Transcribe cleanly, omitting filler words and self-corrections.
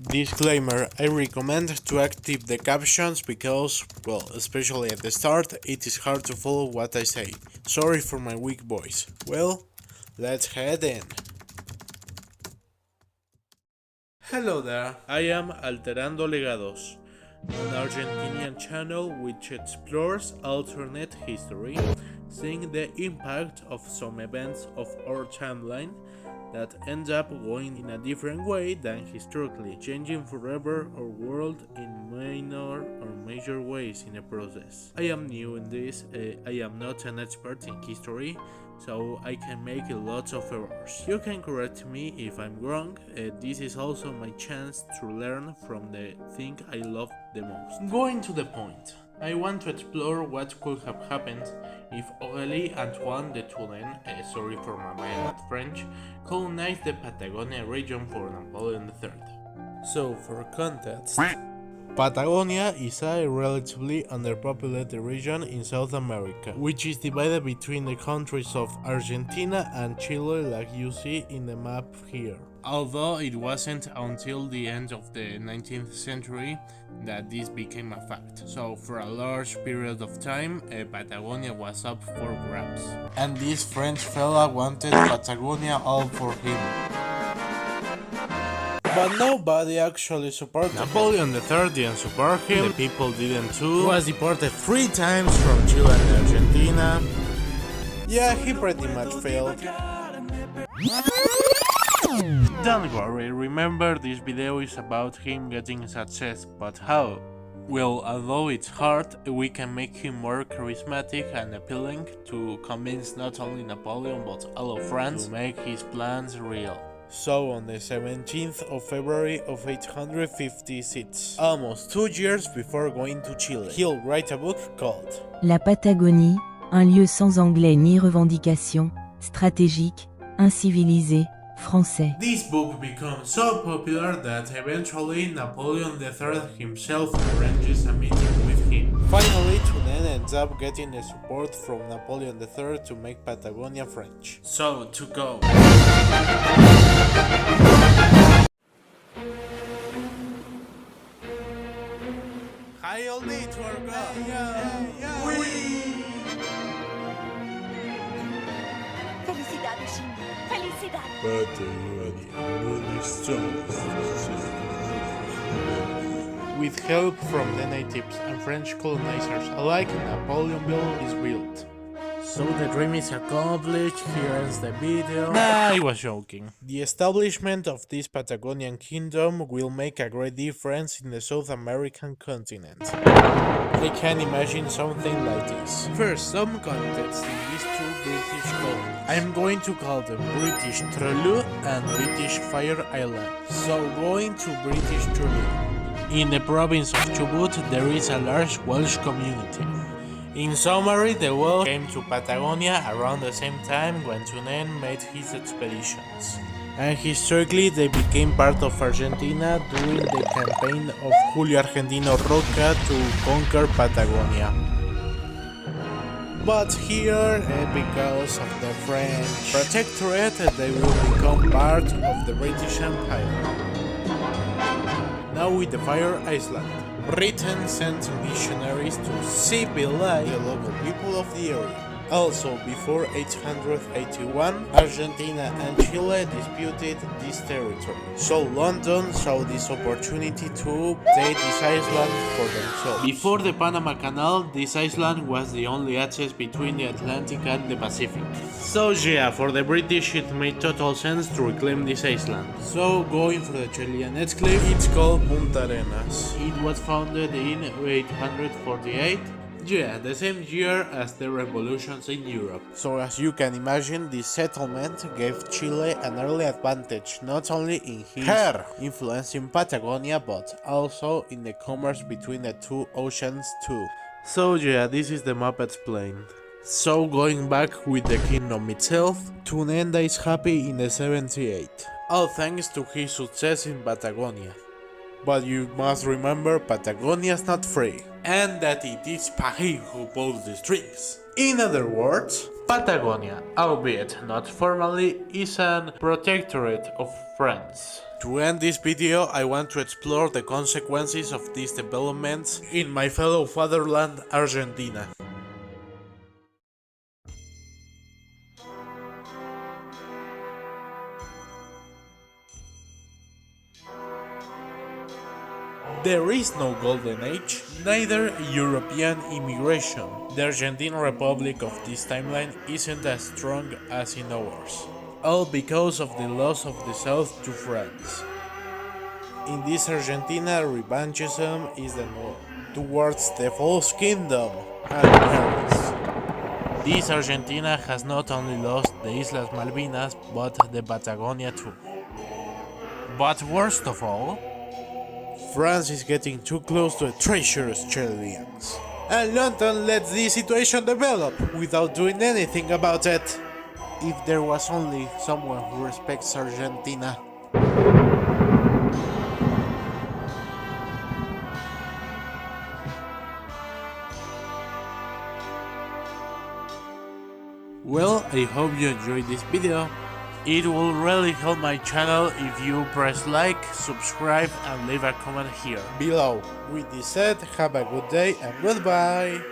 Disclaimer, I recommend to activate the captions because, well, especially at the start, it is hard to follow what I say. Sorry for my weak voice. Well, let's head in. Hello there, I am Alterando Legados, an Argentinian channel which explores alternate history, seeing the impact of some events of our timeline that end up going in a different way than historically, changing forever our world in minor or major ways in the process. I am new in this, I am not an expert in history, so I can make lots of errors. You can correct me if I'm wrong, this is also my chance to learn from the thing I love the most. Going to the point, I want to explore what could have happened if Aurélie Antoine de Touraine, sorry for my bad French, colonized the Patagonia region for Napoleon III. So, for context, Patagonia is a relatively underpopulated region in South America, which is divided between the countries of Argentina and Chile like you see in the map here. Although it wasn't until the end of the 19th century that this became a fact. So for a large period of time, Patagonia was up for grabs. And this French fella wanted Patagonia all for him. But nobody actually supported Napoleon III didn't support him, the people didn't too. He was deported 3 times from Chile and Argentina. Yeah, he pretty much failed. Don't worry, remember this video is about him getting success, but how? Well, although it's hard, we can make him more charismatic and appealing to convince not only Napoleon but all of France to make his plans real. So on the 17th of February of 856, almost 2 years before going to Chile, he'll write a book called La Patagonie, un lieu sans anglais ni revendication, stratégique, incivilisé, français. This book becomes so popular that eventually Napoleon III himself arranges a meeting with him. Finally, Touraine ends up getting the support from Napoleon III to make Patagonia French. So, to go. Hi, oldie, to our God. Felicidades, Jimmy. Felicidades. With help from the natives and French colonizers alike, Napoleonville is built. So the dream is accomplished, here ends the video. Nah, I was joking. The establishment of this Patagonian kingdom will make a great difference in the South American continent. I can imagine something like this. First, some context in these 2 British colonies. I'm going to call them British Treleu and British Fire Island. So going to British Treleu. In the province of Chubut, there is a large Welsh community. In summary, the Welsh came to Patagonia around the same time when Touraine made his expeditions. And historically, they became part of Argentina during the campaign of Julio Argentino Roca to conquer Patagonia. But here, because of the French protectorate, they will become part of the British Empire. Now with the Fire Island. Britain sent missionaries to civilize the local people of the area. Also, before 881, Argentina and Chile disputed this territory. So London saw this opportunity to take this island for themselves. Before the Panama Canal, this island was the only access between the Atlantic and the Pacific. So yeah, for the British it made total sense to reclaim this island. So going for the Chilean exclave, it's called Punta Arenas. It was founded in 848. Yeah, the same year as the revolutions in Europe. So as you can imagine, this settlement gave Chile an early advantage not only in his influence in Patagonia but also in the commerce between the 2 oceans too. So yeah, this is the map explained. So going back with the kingdom itself, Touraine is happy in the 78, all thanks to his success in Patagonia. But you must remember, Patagonia is not free, and that it is Paris who pulls the strings. In other words, Patagonia, albeit not formally, is a protectorate of France. To end this video, I want to explore the consequences of these developments in my fellow fatherland, Argentina. There is no golden age, neither European immigration. The Argentine Republic of this timeline isn't as strong as in ours, all because of the loss of the South to France. In this Argentina, revanchism is the norm, towards the false kingdom and Paris. This Argentina has not only lost the Islas Malvinas, but the Patagonia too. But worst of all, France is getting too close to a treacherous Chileans. And London lets the situation develop without doing anything about it. If there was only someone who respects Argentina. Well, I hope you enjoyed this video. It will really help my channel if you press like, subscribe and leave a comment here below. With this said, have a good day and goodbye!